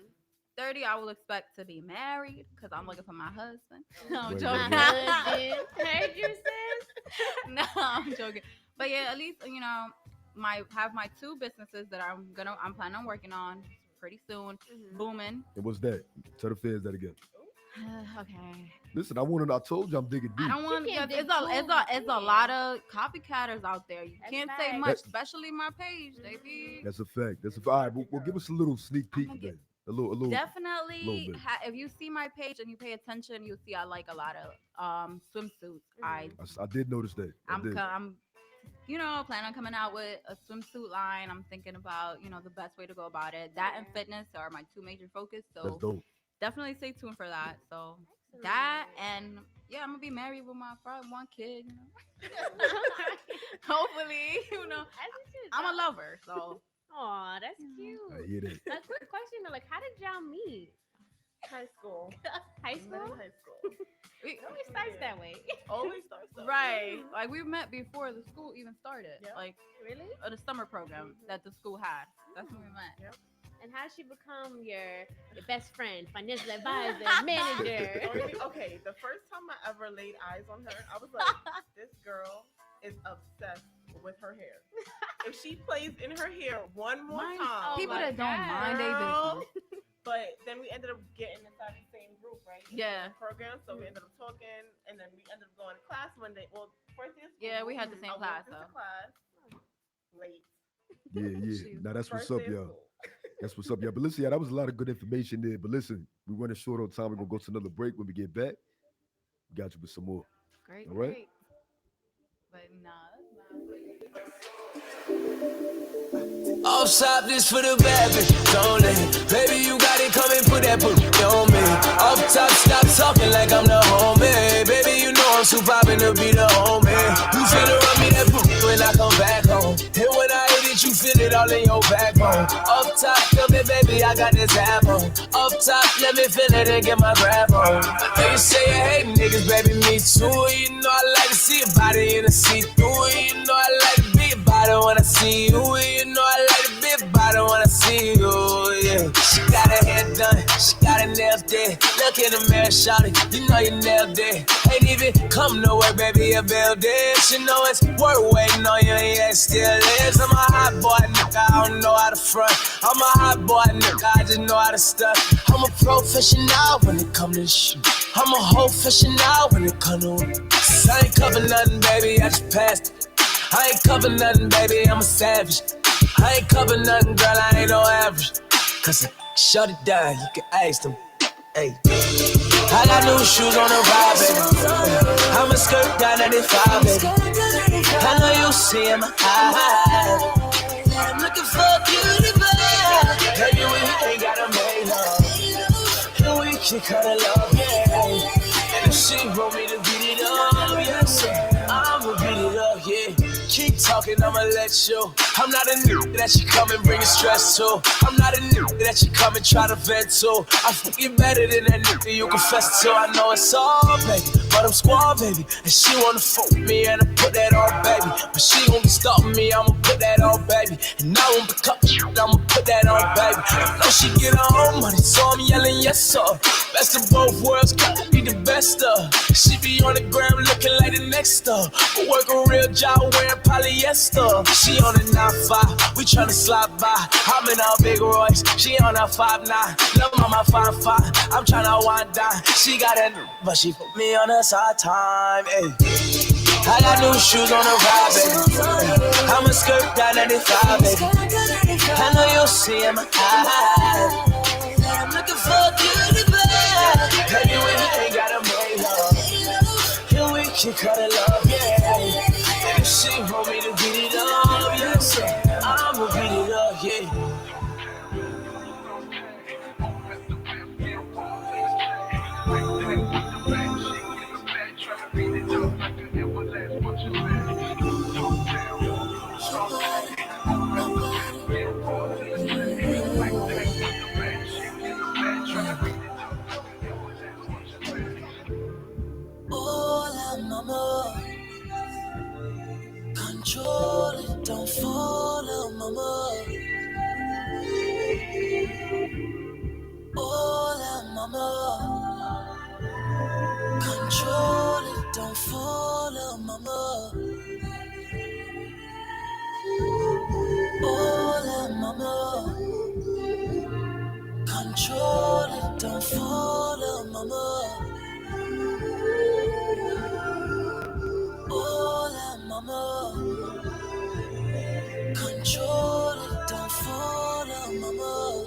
30, I will expect to be married because I'm looking for my husband. No, I'm Right, joking. right, Heard you, sis. No, I'm joking. But yeah, at least have my 2 businesses that I'm planning on working on pretty soon, booming. And what's that? Tell the fans that again. Okay. Listen, I told you I'm digging deep. I don't want to can't get. dig It's a lot of copycatters out there. You That's can't say facts. much, especially my page. They be That's a fact. All right, well, give us a little sneak peek gonna then. A little. definitely. little bit. If you see my page and you pay attention, you'll see I like a lot of swimsuits. I did notice that. I did. I'm planning on coming out with a swimsuit line. I'm thinking about the best way to go about it. That and fitness are my 2 major focus. That's So dope. definitely stay tuned for that. So that and I'm gonna be married with my probably 1 kid. Hopefully, I'm a lover. So Aw, that's cute. I hear that. A quick question though, like, how did y'all meet? High school. High We met in school? high school. We- It always starts that way. Always starts that way. right. Like we met before the school even started. Yeah. Like Really? the summer program that the school had. That's when we met. Yep. And how did she become your best friend, financial advisor, manager? Okay, the first time I ever laid eyes on her, I was like, this girl is obsessed with her hair. If she plays in her hair one more Mind- time, people my that don't mind they girl. business. But then we ended up getting inside the same group, right? In the Yeah. Program. So we ended up talking, and then we ended up going to class one day. Well, first day of school. Yeah, we had the same I class, walked into though. class late. Shoot. Now that's First what's up, day of y'all. school. That's what's up, y'all. But listen, yeah, that was a lot of good information there. But listen, we're running short on time. We're gonna go to another break. When we get back, we got you with some more. Great, All right. great. But nah, that's not. Off top, this for the bad bitch, don't let. Baby, you got it, come and put that booty on me. Off top, stop talking like I'm the homie. Baby, you know I'm too poppin' to be the homie. You finna run me that booty when I come back home. And when I hit it, you feel it all in your backbone. Off top, tell me, baby, I got this apple. Off top, let me feel it and get my grab on. I know you say you hate niggas, baby, me too. You know I like to see your body in the see-through. You know I like to be about it when I see you. You know I like to be about it when I see you, yeah. She got her hair done, she got her nails dead. Look in the mirror, shout it, you know you nailed it. Ain't even come nowhere, baby, you build it. She know it's worth waiting on you, yeah, it still is. I'm a hot boy, nigga, I don't know how to front. I'm a hot boy, nigga, I just know how to stuff. I'm a professional when it come to shit. I'm a whole professional when it come to it. I ain't cover nothing, baby, I just passed it. I ain't cover nothing, baby, I'm a savage. I ain't cover nothing, girl, I ain't no average. Cause I shut it down, you can ask them. Hey, I got new shoes on the ride, baby. I'm a skirt down 95, baby. I know you see in my eyes. I'm looking for a beauty, baby. Baby, we ain't got a make love. And we can cut it love, yeah. And if she want me to beat it up, yes, I'ma beat it up, yeah. Keep talking, I'ma let you. I'm not a nigga that you come and bring stress to. I'm not a nigga that you come and try to vent to. I fucking better than that nigga you confess to. I know it's all, baby, but I'm squad, baby. And she wanna fuck with me and I put that on, baby. But she gon' be stopping me, I'ma put that on, baby. And I won't pick up, I'ma put that on, baby. I know she get her own money, so I'm yelling yes, sir. Best of both worlds, gotta be the best of. She be on the ground looking like the next up. But work a real job wearing polyester. She on a 9-5, we tryna slide by. I'm in our big Royce, she on a 5'9". Love mama 5'5", I'm tryna wind down. She got a but she put me on a side time, ayy. I got new shoes on the ride, baby. I'm a skirt down 95, baby. I know you'll see in my eyes. I'm looking for a beauty, baby. Baby, we ain't got a make love. And we can cut it love, yeah. And if she want me to beat it up, yes, I'ma beat it up, yeah. Hola, mama. Control it, don't follow, mama. Hola, mama. Control it, don't follow, mama. Hola, mama. Control it, don't follow, mama. Hola, mama. Control it, don't follow, mama.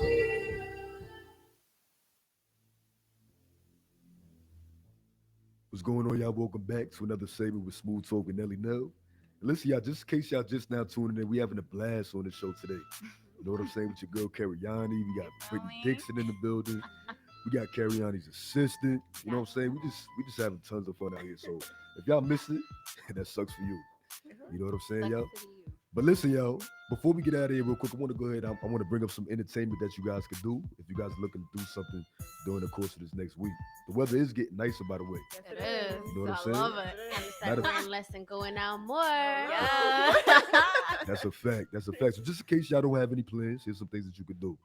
What's going on, y'all? Welcome back to another segment with Smooth Talk with Nelly Nell. And listen, y'all, just in case y'all just now tuning in, we having a blast on the show today. You know what I'm saying? With your girl Cariani, we got Brittany Dixon in the building. We got Cariani's assistant. You know what I'm saying? We just having tons of fun out here. So if y'all miss it, that sucks for you. You know what I'm saying, y'all? But listen, yo, before we get out of here real quick, I want to go ahead. I want to bring up some entertainment that you guys could do if you guys are looking to do something during the course of this next week. The weather is getting nicer, by the way. Yes, It is. You know what I'm saying? I love it. Time to start Matter- wearing less and going out more. Yeah. That's a fact. That's a fact. So just in case y'all don't have any plans, here's some things that you could do.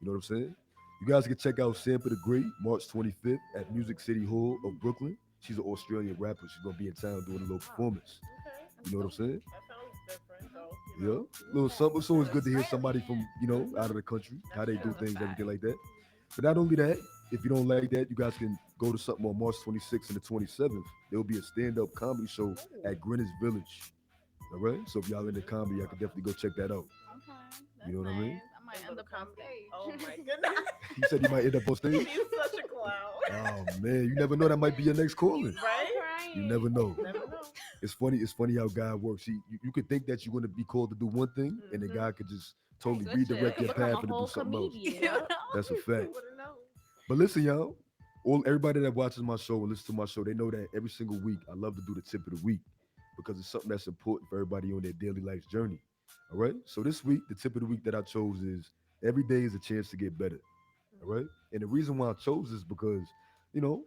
You know what I'm saying? You guys can check out Sampa the Great March 25th at Music City Hall of Brooklyn. She's an Australian rapper. She's gonna be in town doing a little performance. Okay. You know what I'm saying? That sounds different, though. Yeah, little something. It's always good to hear somebody from out of the country, how they do things, everything like that. But not only that, if you don't like that, you guys can go to something on March 26th and the 27th. There'll be a stand-up comedy show at Greenwich Village. All right, so if y'all into comedy, I can definitely go check that out. Okay. You know what I mean? I might end up on stage. Oh my goodness. He said he might end up on stage. He's such a clown. Oh man, you never know, that might be your next calling. Right? You never know. Never know. It's funny how God works. You could think that you're gonna be called to do one thing, and then God could just totally Switch redirect it. your Become path a and do whole something else. comedian. That's a fact. Who would've known? But listen, y'all, everybody that watches my show and listens to my show, they know that every single week I love to do the tip of the week because it's something that's important for everybody on their daily life's journey. All right. So this week, the tip of the week that I chose is every day is a chance to get better. All right. And the reason why I chose this because,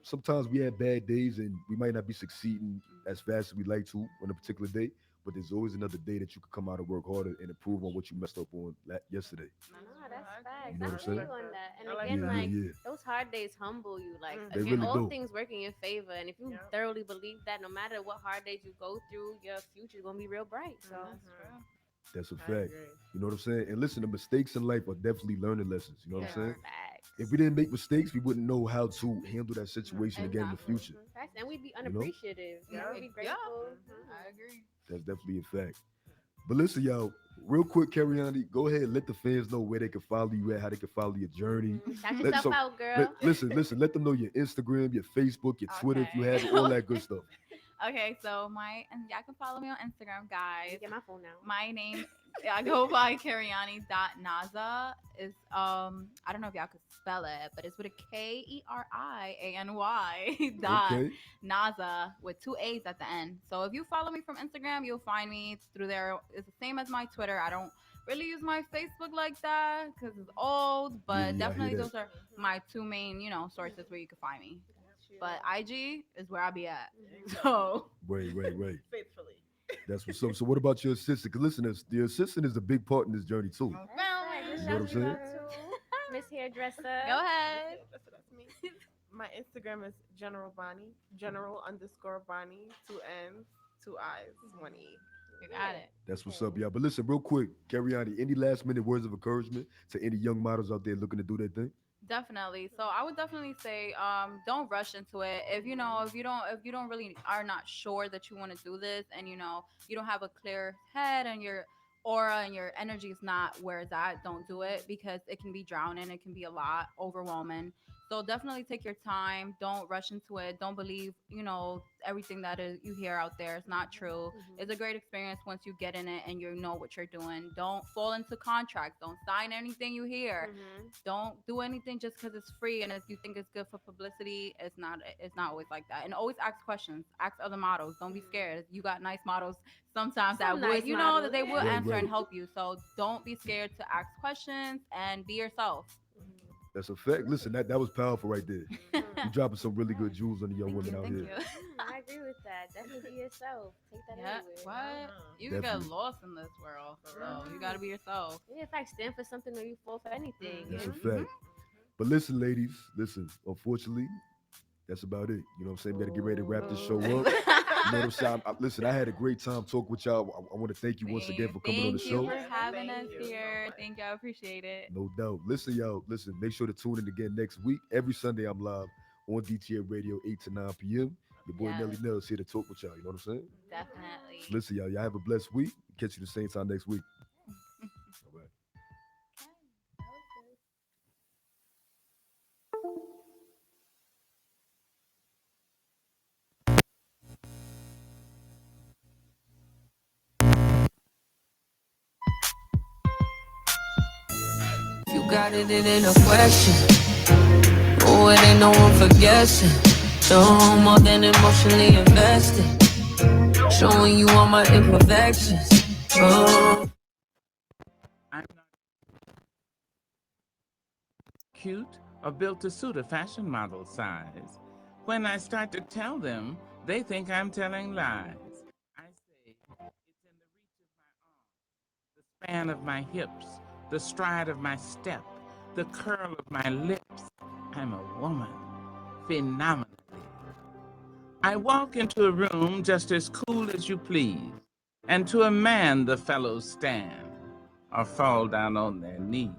sometimes we have bad days and we might not be succeeding as fast as we like to on a particular day, but there's always another day that you can come out and work harder and improve on what you messed up on yesterday. No, that's facts. You know what I'm I feel saying? on that. And I like again, that. like Yeah. those hard days humble you. Like They again, really all do. things working in favor. And if you Yeah. thoroughly believe that, no matter what hard days you go through, your future's gonna be real bright. So That's a I fact. agree. You know what I'm saying? And listen, the mistakes in life are definitely learning lessons. You know what I'm saying? facts. If we didn't make mistakes, we wouldn't know how to handle that situation again in the Exactly. future. Facts. And we'd be know? unappreciative. Yeah. We'd be Yeah. grateful. I agree. That's definitely a fact. But listen, y'all, real quick, Cariani, go ahead and let the fans know where they can follow you at, how they can follow your journey. Shout Let- yourself so- out, girl. Listen, let them know your Instagram, your Facebook, your Twitter, if you have it, all that good stuff. Okay, so y'all can follow me on Instagram, guys. Get my phone now. My name, I go by Kariani.Naza. Is I don't know if y'all could spell it, but it's with a Keriany dot Okay. Naza with 2 A's at the end. So if you follow me from Instagram, you'll find me through there. It's the same as my Twitter. I don't really use my Facebook like that because it's old, but Yeah, I hear definitely that. those are my two main, sources where you can find me. But IG is where I'll be at. So Right. Faithfully. That's what's up. So what about your assistant? Because listen, the assistant is a big part in this journey too. That's You know what I'm saying? Miss Hairdresser. go ahead. That's me. My Instagram is General Bonnie. General_Bonnie. 2 N's, 2 I's, 1 E. You got it. That's what's up, y'all. But listen, real quick, Cariani, any last minute words of encouragement to any young models out there looking to do their thing? Definitely. So I would definitely say, don't rush into it. If you don't really are not sure that you want to do this, and you don't have a clear head, and your aura and your energy is not where it's at, don't do it because it can be drowning. It can be a lot overwhelming. So definitely take your time. Don't rush into it. Don't believe, everything that you hear out there is not true. It's a great experience once you get in it and you know what you're doing. Don't fall into contracts. Don't sign anything you hear. Don't do anything just because it's free and if you think it's good for publicity. It's not always like that. And always ask questions. Ask other models. Don't be scared. You got nice models sometimes that Some would, nice that they will Right, answer and right. help you. So don't be scared to ask questions and be yourself. That's a fact. Listen, that was powerful right there. You dropping some really good jewels on the young women out Thank here. you. I agree with that. Definitely be yourself. Take that Yeah. anywhere. What? You can get Definitely. lost in this world. So you gotta be yourself. Yeah, if I stand for something or you fall for anything. That's a Yeah. fact. But listen, ladies, unfortunately, that's about it. You know what I'm saying? We got to get ready to wrap this show up. You know what I'm saying? Listen, I had a great time talking with y'all. I want to thank you once again for coming on the Thank show. you for having Thank us you. here. Thank you. I appreciate it. No doubt. Listen, y'all. Listen, make sure to tune in again next week. Every Sunday, I'm live on DTA Radio, 8 to 9 p.m. Your boy Yes. Nelly Nels here to talk with y'all. You know what I'm saying? Definitely. So listen, y'all have a blessed week. Catch you the same time next week. All right. You got it, it ain't a question. Oh, it ain't no one for guessing. No more than emotionally invested. Showing you all my imperfections. Oh. I'm not cute or built to suit a fashion model size. When I start to tell them, they think I'm telling lies. I say it's in the reach of my arms, the span of my hips, the stride of my step, the curl of my lips. I'm a woman, phenomenally. I walk into a room just as cool as you please, and to a man the fellows stand or fall down on their knees.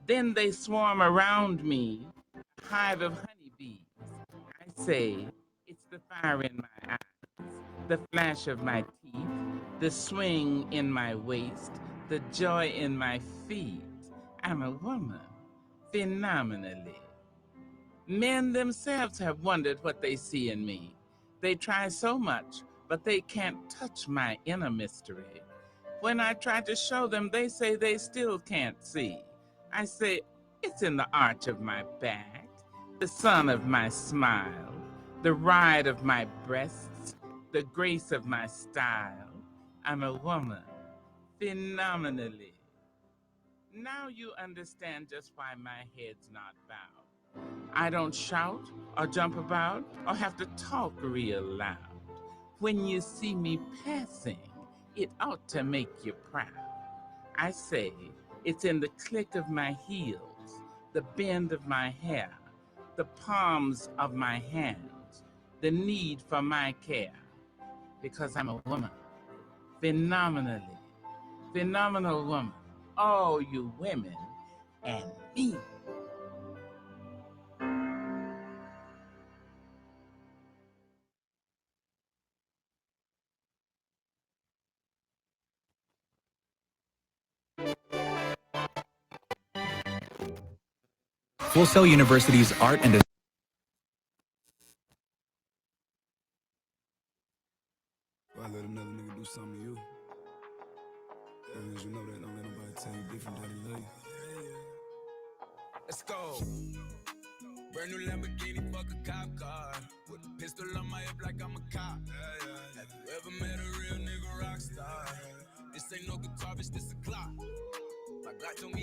Then they swarm around me, a hive of honeybees. I say, it's the fire in my eyes, the flash of my teeth, the swing in my waist, the joy in my feet. I'm a woman, phenomenally. Men themselves have wondered what they see in me. They try so much, but they can't touch my inner mystery. When I try to show them, they say they still can't see. I say, it's in the arch of my back, the sun of my smile, the ride of my breasts, the grace of my style. I'm a woman, phenomenally. Now you understand just why my head's not bowed. I don't shout or jump about or have to talk real loud. When you see me passing, it ought to make you proud. I say it's in the click of my heels, the bend of my hair, the palms of my hands, the need for my care. Because I'm a woman, phenomenally, phenomenal woman. All you women and me. Full Sail University's art and design. Why let another nigga do something to you? That means you know that. Don't let nobody tell you different that they love you. Let's go. Brand new Lamborghini, fuck a cop car. With a pistol on my hip like I'm a cop. Have you ever met a real nigga rock star? This ain't no guitar, bitch, this a clock. My God told me